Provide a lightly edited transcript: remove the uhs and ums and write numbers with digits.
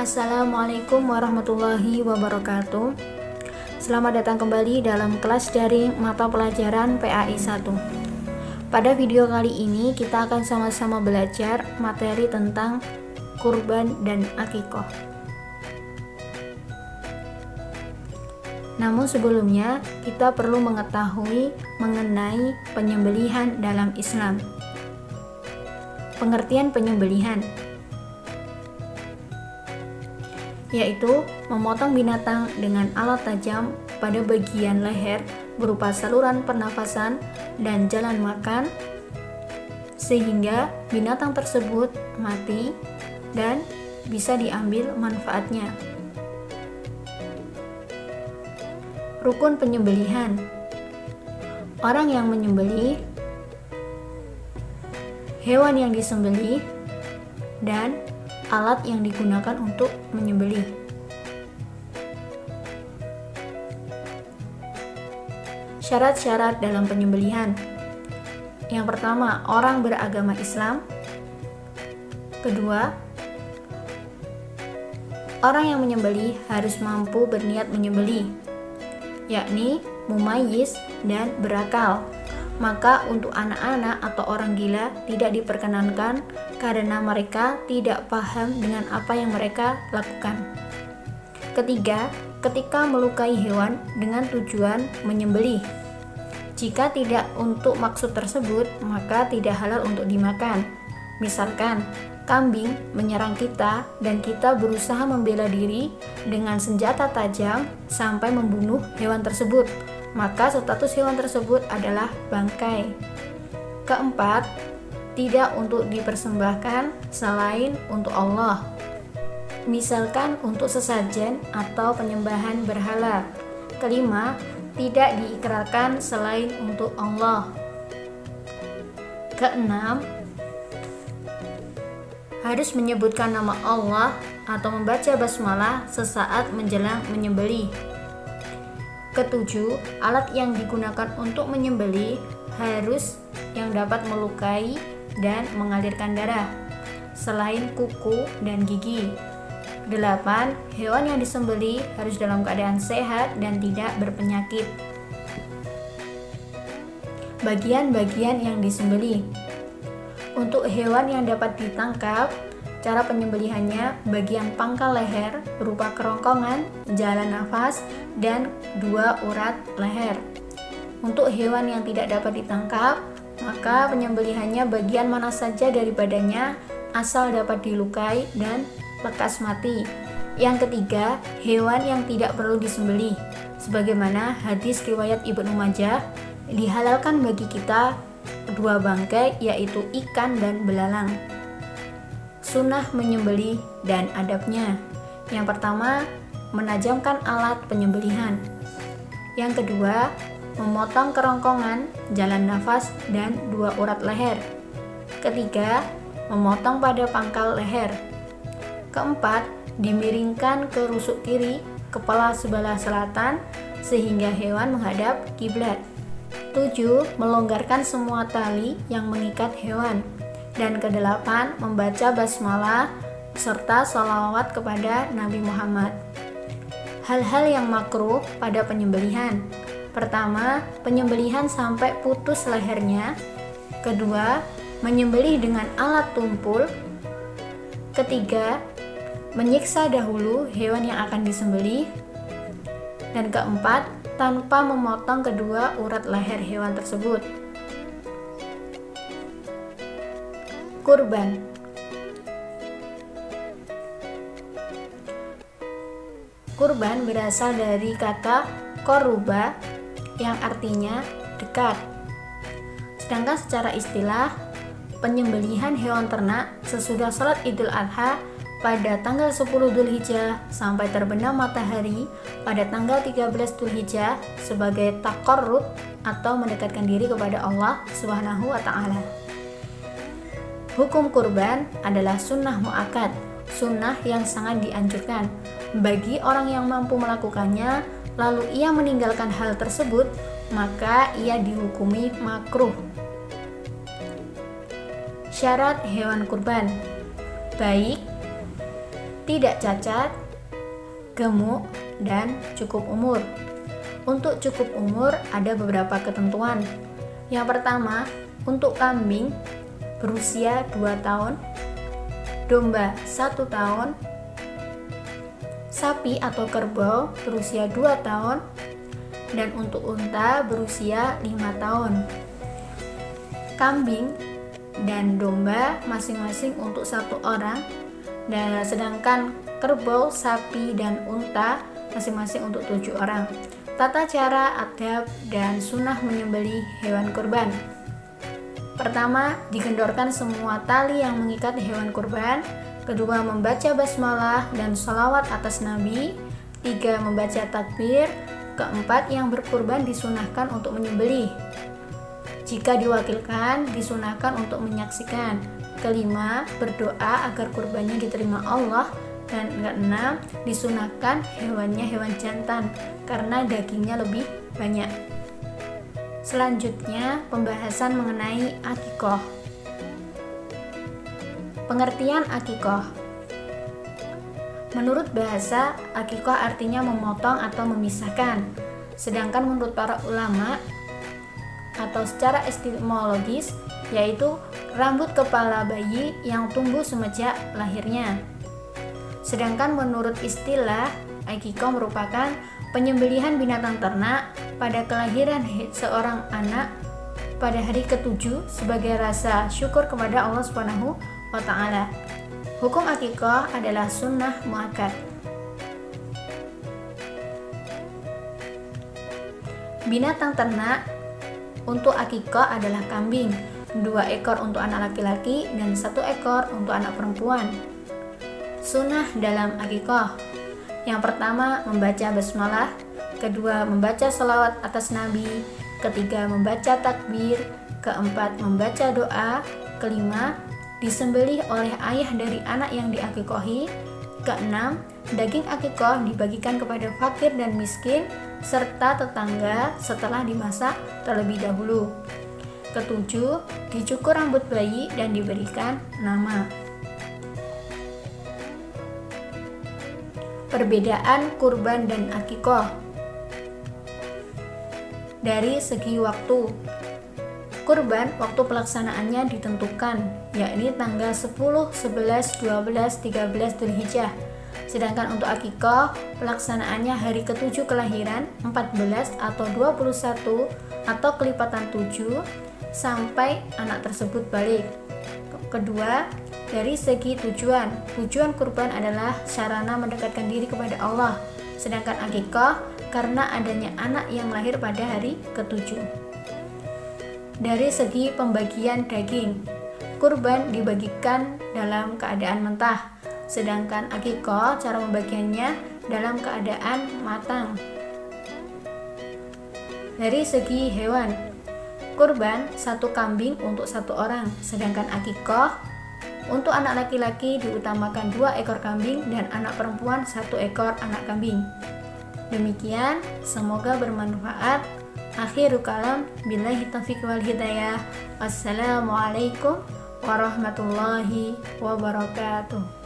Assalamualaikum warahmatullahi wabarakatuh. Selamat datang kembali dalam kelas daring mata pelajaran PAI 1. Pada video kali ini kita akan sama-sama belajar materi tentang kurban dan akikoh. Namun sebelumnya kita perlu mengetahui mengenai penyembelihan dalam Islam. Pengertian penyembelihan yaitu memotong binatang dengan alat tajam pada bagian leher berupa saluran pernafasan dan jalan makan sehingga binatang tersebut mati dan bisa diambil manfaatnya. Rukun penyembelihan. Orang yang menyembelih, hewan yang disembelih, dan alat yang digunakan untuk menyembelih. Syarat-syarat dalam penyembelihan. Yang pertama, orang beragama Islam. Kedua, orang yang menyembelih harus mampu berniat menyembelih, yakni mumayyiz dan berakal. Maka untuk anak-anak atau orang gila tidak diperkenankan karena mereka tidak paham dengan apa yang mereka lakukan. Ketiga, ketika melukai hewan dengan tujuan menyembelih. Jika tidak untuk maksud tersebut, maka tidak halal untuk dimakan. Misalkan, kambing menyerang kita dan kita berusaha membela diri dengan senjata tajam sampai membunuh hewan tersebut, maka status hewan tersebut adalah bangkai. Keempat, tidak untuk dipersembahkan selain untuk Allah. Misalkan untuk sesajen atau penyembahan berhala. Kelima, tidak diikrarkan selain untuk Allah. Keenam, harus menyebutkan nama Allah atau membaca basmalah sesaat menjelang menyembelih. Ketujuh, alat yang digunakan untuk menyembelih harus yang dapat melukai dan mengalirkan darah, selain kuku dan gigi. 8. Hewan yang disembelih harus dalam keadaan sehat dan tidak berpenyakit. Bagian-bagian yang disembelih. Untuk hewan yang dapat ditangkap, cara penyembelihannya bagian pangkal leher berupa kerongkongan, jalan nafas, dan 2 urat leher. Untuk hewan yang tidak dapat ditangkap, maka penyembelihannya bagian mana saja dari badannya asal dapat dilukai dan lekas mati. Yang ketiga, hewan yang tidak perlu disembelih. Sebagaimana hadis riwayat Ibnu Majah, dihalalkan bagi kita 2 bangkai yaitu ikan dan belalang. Sunnah menyembelih dan adabnya. Yang pertama, menajamkan alat penyembelihan. Yang kedua, memotong kerongkongan, jalan nafas, dan 2 urat leher. Ketiga, memotong pada pangkal leher. Keempat, dimiringkan ke rusuk kiri, kepala sebelah selatan, sehingga hewan menghadap kiblat. 7. Melonggarkan semua tali yang mengikat hewan. Dan ke-8, membaca basmalah serta sholawat kepada Nabi Muhammad. Hal-hal yang makruh pada penyembelihan. Pertama, penyembelihan sampai putus lehernya. Kedua, menyembelih dengan alat tumpul. Ketiga, menyiksa dahulu hewan yang akan disembelih. Dan keempat, tanpa memotong kedua urat leher hewan tersebut. Kurban. Kurban berasal dari kata koruba yang artinya dekat. Sedangkan secara istilah, penyembelihan hewan ternak sesudah sholat Idul Adha pada tanggal 10 Dzulhijjah sampai terbenam matahari pada tanggal 13 Dzulhijjah sebagai taqarrub atau mendekatkan diri kepada Allah Subhanahu wa taala. Hukum kurban adalah sunnah muakkad, sunnah yang sangat dianjurkan bagi orang yang mampu melakukannya, lalu ia meninggalkan hal tersebut, maka ia dihukumi makruh. Syarat hewan kurban. Baik, tidak cacat, gemuk, dan cukup umur. Untuk cukup umur ada beberapa ketentuan. Yang pertama, untuk kambing berusia 2 tahun, domba 1 tahun, sapi atau kerbau berusia 2 tahun, dan untuk unta berusia 5 tahun. Kambing dan domba masing-masing untuk 1 orang, dan sedangkan kerbau, sapi, dan unta masing-masing untuk 7 orang. Tata cara, adab, dan sunnah menyembelih hewan kurban. Pertama, digendorkan semua tali yang mengikat hewan kurban. Kedua, membaca basmalah dan sholawat atas Nabi. 3, membaca takbir. Keempat, yang berkurban disunahkan untuk menyembelih. Jika diwakilkan, disunahkan untuk menyaksikan. Kelima, berdoa agar kurbannya diterima Allah. Dan keenam, disunahkan hewannya hewan jantan karena dagingnya lebih banyak. Selanjutnya, pembahasan mengenai akikoh. Pengertian akikoh. Menurut bahasa, akikoh artinya memotong atau memisahkan. Sedangkan menurut para ulama atau secara etimologis, yaitu rambut kepala bayi yang tumbuh semenjak lahirnya. Sedangkan menurut istilah, akikoh merupakan penyembelihan binatang ternak pada kelahiran seorang anak pada hari ke-7 sebagai rasa syukur kepada Allah Subhanahu wa Ta'ala. Hukum akikoh adalah sunnah muakkad. Binatang ternak untuk akikoh adalah kambing, 2 ekor untuk anak laki-laki dan 1 ekor untuk anak perempuan. Sunnah dalam akikoh. Yang pertama, membaca basmalah. Kedua, membaca sholawat atas Nabi. Ketiga, membaca takbir. Keempat, membaca doa. Kelima, disembelih oleh ayah dari anak yang diakikohi. Keenam, daging akikoh dibagikan kepada fakir dan miskin serta tetangga setelah dimasak terlebih dahulu. Ketujuh, dicukur rambut bayi dan diberikan nama. Perbedaan kurban dan akikoh. Dari segi waktu, kurban waktu pelaksanaannya ditentukan, yakni tanggal 10, 11, 12, 13 Dzulhijjah. Sedangkan untuk akikoh, pelaksanaannya hari ke-7 kelahiran, 14 atau 21 atau kelipatan 7 sampai anak tersebut balik. Kedua, dari segi tujuan kurban adalah sarana mendekatkan diri kepada Allah. Sedangkan akikoh karena adanya anak yang lahir pada hari ke-7. Dari segi pembagian daging, kurban dibagikan dalam keadaan mentah, sedangkan akikoh cara pembagiannya dalam keadaan matang. Dari segi hewan, kurban 1 kambing untuk 1 orang, sedangkan akikoh untuk anak laki-laki diutamakan 2 ekor kambing dan anak perempuan 1 ekor anak kambing. Demikian, semoga bermanfaat. Akhiru kalam, billahi taufiq wal hidayah. Wassalamualaikum warahmatullahi wabarakatuh.